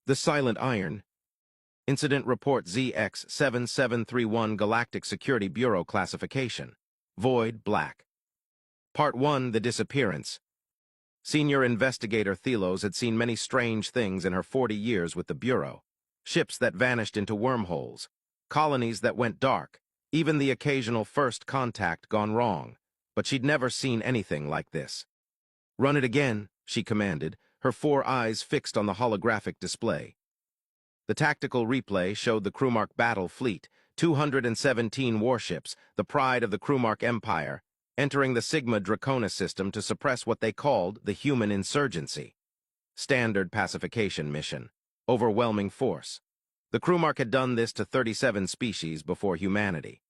The Silent Iron. Incident Report ZX7731 Galactic Security Bureau Classification. Void Black. Part 1. The Disappearance. Senior Investigator Thelos had seen many strange things in her 40 years with the Bureau. Ships that vanished into wormholes. Colonies that went dark. Even the occasional first contact gone wrong. But she'd never seen anything like this. "Run it again," she commanded, her 4 eyes fixed on the holographic display. The tactical replay showed the Crewmark battle fleet, 217 warships, the pride of the Crewmark Empire, entering the Sigma Draconis system to suppress what they called the human insurgency. Standard pacification mission. Overwhelming force. The Crewmark had done this to 37 species before humanity.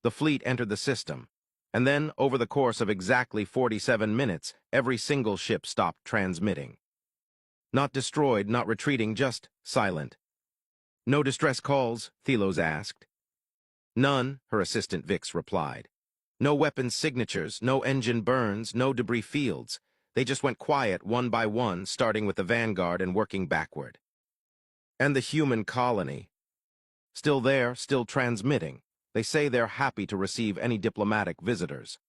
The fleet entered the system, and then, over the course of exactly 47 minutes, every single ship stopped transmitting. Not destroyed, not retreating, just silent. "No distress calls?" Thelos asked. "None," her assistant Vix replied. "No weapons signatures, no engine burns, no debris fields. They just went quiet one by one, starting with the Vanguard and working backward." "And the human colony? Still there, still transmitting. They say they're happy to receive any diplomatic visitors."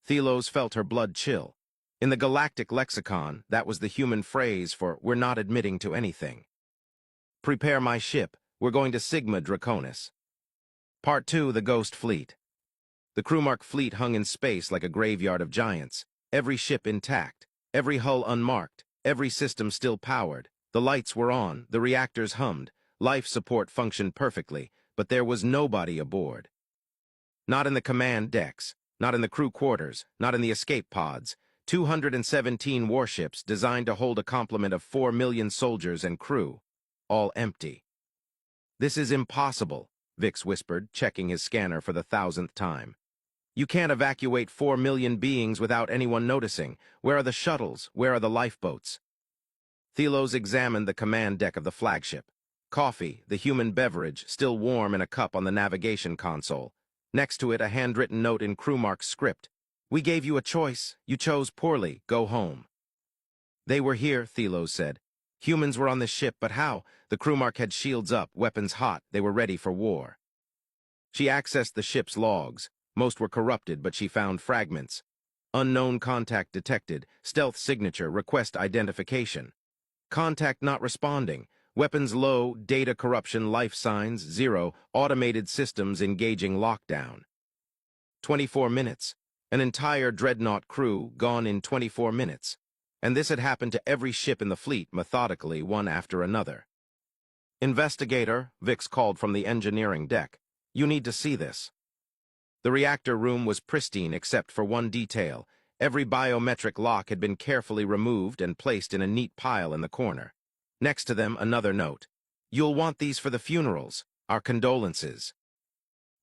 Thelos felt her blood chill. In the galactic lexicon, that was the human phrase for "we're not admitting to anything." "Prepare my ship. We're going to Sigma Draconis." Part 2. The Ghost Fleet. The Crewmark fleet hung in space like a graveyard of giants, every ship intact, every hull unmarked, every system still powered. The lights were on, the reactors hummed, life support functioned perfectly, but there was nobody aboard. Not in the command decks, not in the crew quarters, not in the escape pods. 217 warships designed to hold a complement of 4 million soldiers and crew, all empty. "This is impossible," Vix whispered, checking his scanner for the 1,000th time. "You can't evacuate 4 million beings without anyone noticing. Where are the shuttles? Where are the lifeboats?" Thelos examined the command deck of the flagship. Coffee, the human beverage, still warm in a cup on the navigation console. Next to it, a handwritten note in Crewmark's script. "We gave you a choice. You chose poorly. Go home." "They were here," Thelos said. "Humans were on this ship, but how? The Crewmark had shields up, weapons hot. They were ready for war." She accessed the ship's logs. Most were corrupted, but she found fragments. "Unknown contact detected. Stealth signature. Request identification. Contact not responding. Weapons low. Data corruption. Life signs 0. Automated systems engaging lockdown." 24 minutes. An entire dreadnought crew gone in 24 minutes. And this had happened to every ship in the fleet, methodically, one after another. "Investigator," Vix called from the engineering deck. "You need to see this." The reactor room was pristine except for one detail. Every biometric lock had been carefully removed and placed in a neat pile in the corner. Next to them, another note. "You'll want these for the funerals. Our condolences."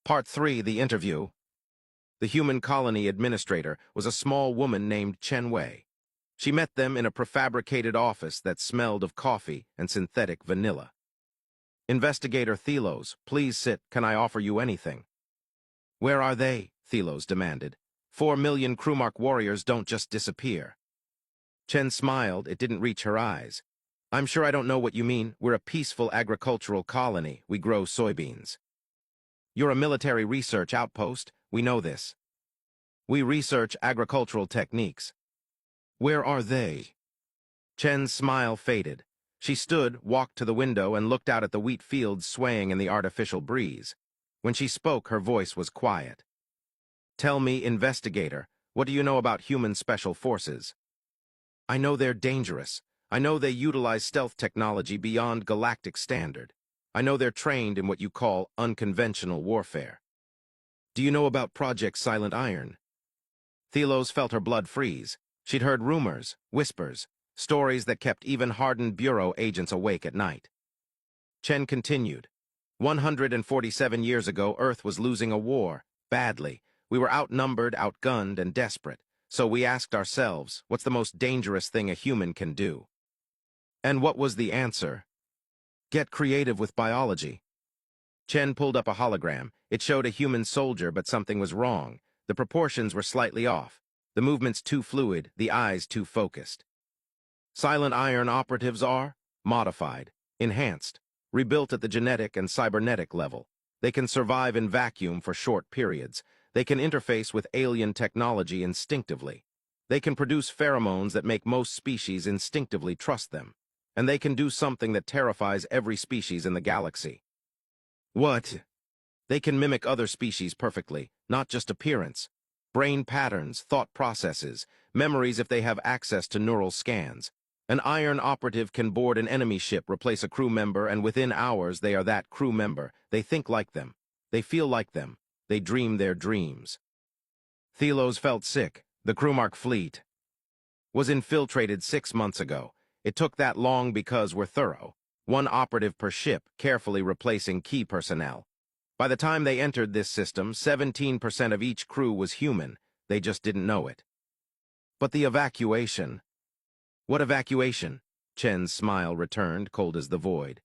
Part 3. The Interview. The human colony administrator was a small woman named Chen Wei. She met them in a prefabricated office that smelled of coffee and synthetic vanilla. "Investigator Thelos, please sit. Can I offer you anything?" "Where are they?" Thelos demanded. 4 million Crewmark warriors don't just disappear." Chen smiled. It didn't reach her eyes. "I'm sure I don't know what you mean. We're a peaceful agricultural colony. We grow soybeans." "You're a military research outpost. We know this." "We research agricultural techniques." "Where are they?" Chen's smile faded. She stood, walked to the window, and looked out at the wheat fields swaying in the artificial breeze. When she spoke, her voice was quiet. "Tell me, investigator, what do you know about human special forces?" "I know they're dangerous. I know they utilize stealth technology beyond galactic standard. I know they're trained in what you call unconventional warfare." "Do you know about Project Silent Iron?" Thelos felt her blood freeze. She'd heard rumors, whispers, stories that kept even hardened Bureau agents awake at night. Chen continued. 147 years ago, Earth was losing a war, badly. We were outnumbered, outgunned, and desperate. So we asked ourselves, what's the most dangerous thing a human can do? And what was the answer? Get creative with biology. Chen pulled up a hologram. It showed a human soldier, but something was wrong. The proportions were slightly off. The movements too fluid, the eyes too focused. Silent Iron operatives are? modified, enhanced, rebuilt at the genetic and cybernetic level. They can survive in vacuum for short periods. They can interface with alien technology instinctively. They can produce pheromones that make most species instinctively trust them. And they can do something that terrifies every species in the galaxy. What? They can mimic other species perfectly, not just appearance. Brain patterns, thought processes, memories if they have access to neural scans. An iron operative can board an enemy ship, replace a crew member, and within hours they are that crew member. They think like them. They feel like them. They dream their dreams. Thelos felt sick. The Crewmark fleet was infiltrated 6 months ago. It took that long because we're thorough. One operative per ship, carefully replacing key personnel. By the time they entered this system, 17% of each crew was human. They just didn't know it. But the evacuation... What evacuation? Chen's smile returned, cold as the void.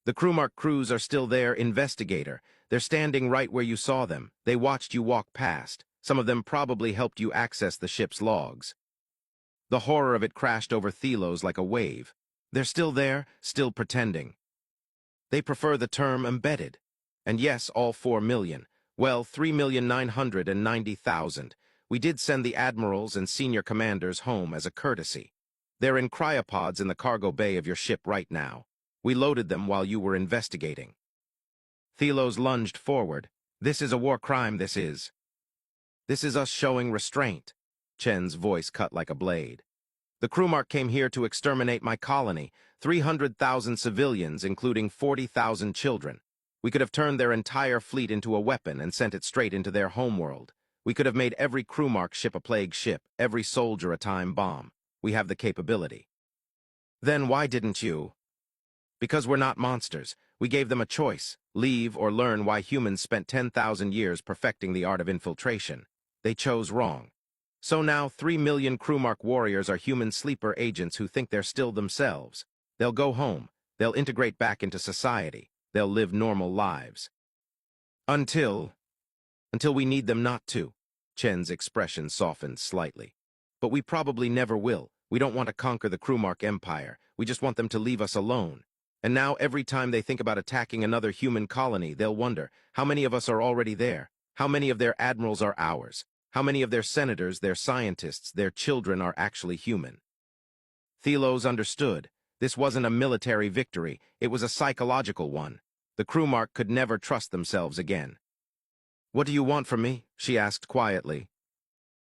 The Crewmark crews are still there, investigator. They're standing right where you saw them. They watched you walk past. Some of them probably helped you access the ship's logs. The horror of it crashed over Thelos like a wave. They're still there, still pretending. They prefer the term embedded. And yes, all 4 million. Well, 3,990,000. We did send the admirals and senior commanders home as a courtesy. They're in cryopods in the cargo bay of your ship right now. We loaded them while you were investigating. Thelos lunged forward. This is a war crime, this is. This is us showing restraint. Chen's voice cut like a blade. The Crewmark came here to exterminate my colony, 300,000 civilians, including 40,000 children. We could have turned their entire fleet into a weapon and sent it straight into their homeworld. We could have made every Crewmark ship a plague ship, every soldier a time bomb. We have the capability. Then why didn't you? Because we're not monsters. We gave them a choice, leave or learn why humans spent 10,000 years perfecting the art of infiltration. They chose wrong. So now 3 million Crewmark warriors are human sleeper agents who think they're still themselves. They'll go home. They'll integrate back into society. They'll live normal lives. Until we need them not to. Chen's expression softened slightly. But we probably never will. We don't want to conquer the Crewmark Empire. We just want them to leave us alone. And now every time they think about attacking another human colony, they'll wonder, how many of us are already there? How many of their admirals are ours? How many of their senators, their scientists, their children are actually human? Thelos understood. This wasn't a military victory. It was a psychological one. The Crewmark could never trust themselves again. What do you want from me? She asked quietly.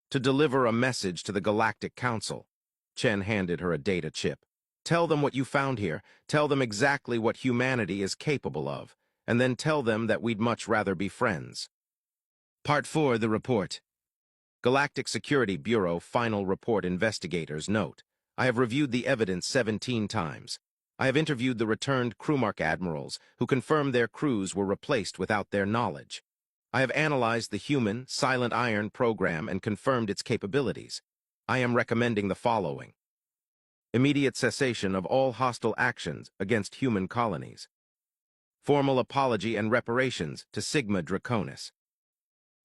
To deliver a message to the Galactic Council. Chen handed her a data chip. Tell them what you found here. Tell them exactly what humanity is capable of. And then tell them that we'd much rather be friends. Part 4, the report. Galactic Security Bureau Final Report Investigators Note. I have reviewed the evidence 17 times. I have interviewed the returned Crewmark admirals who confirmed their crews were replaced without their knowledge. I have analyzed the human, Silent Iron program and confirmed its capabilities. I am recommending the following. Immediate cessation of all hostile actions against human colonies. Formal apology and reparations to Sigma Draconis.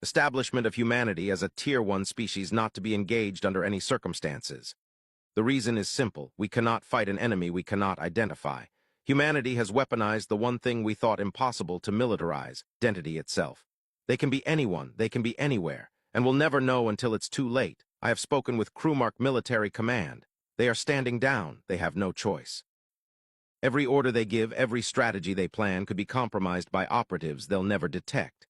Establishment of humanity as a Tier 1 species not to be engaged under any circumstances. The reason is simple. We cannot fight an enemy we cannot identify. Humanity has weaponized the one thing we thought impossible to militarize, identity itself. They can be anyone, they can be anywhere, and we'll never know until it's too late. I have spoken with Crewmark Military Command. They are standing down. They have no choice. Every order they give, every strategy they plan could be compromised by operatives they'll never detect.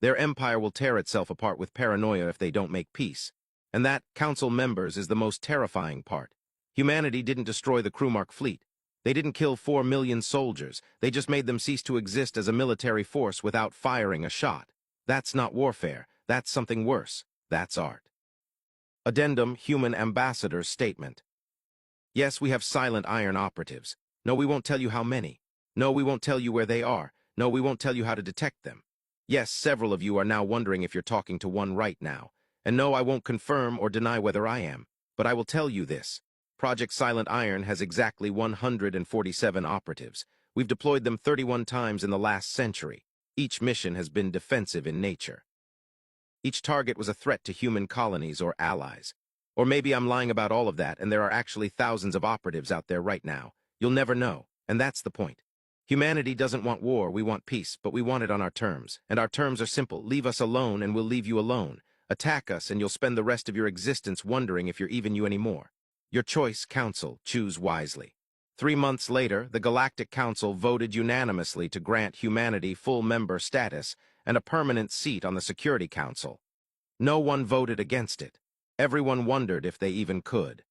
Their empire will tear itself apart with paranoia if they don't make peace. And that, council members, is the most terrifying part. Humanity didn't destroy the Crewmark fleet. They didn't kill 4 million soldiers. They just made them cease to exist as a military force without firing a shot. That's not warfare. That's something worse. That's art. Addendum Human Ambassador's Statement. Yes, we have Silent Iron operatives. No, we won't tell you how many. No, we won't tell you where they are. No, we won't tell you how to detect them. Yes, several of you are now wondering if you're talking to one right now. And no, I won't confirm or deny whether I am. But I will tell you this. Project Silent Iron has exactly 147 operatives. We've deployed them 31 times in the last century. Each mission has been defensive in nature. Each target was a threat to human colonies or allies. Or maybe I'm lying about all of that and there are actually thousands of operatives out there right now. You'll never know. And that's the point. Humanity doesn't want war, we want peace, but we want it on our terms. And our terms are simple. Leave us alone and we'll leave you alone. Attack us and you'll spend the rest of your existence wondering if you're even you anymore. Your choice, Council. Choose wisely. 3 months later, the Galactic Council voted unanimously to grant humanity full member status and a permanent seat on the Security Council. No one voted against it. Everyone wondered if they even could.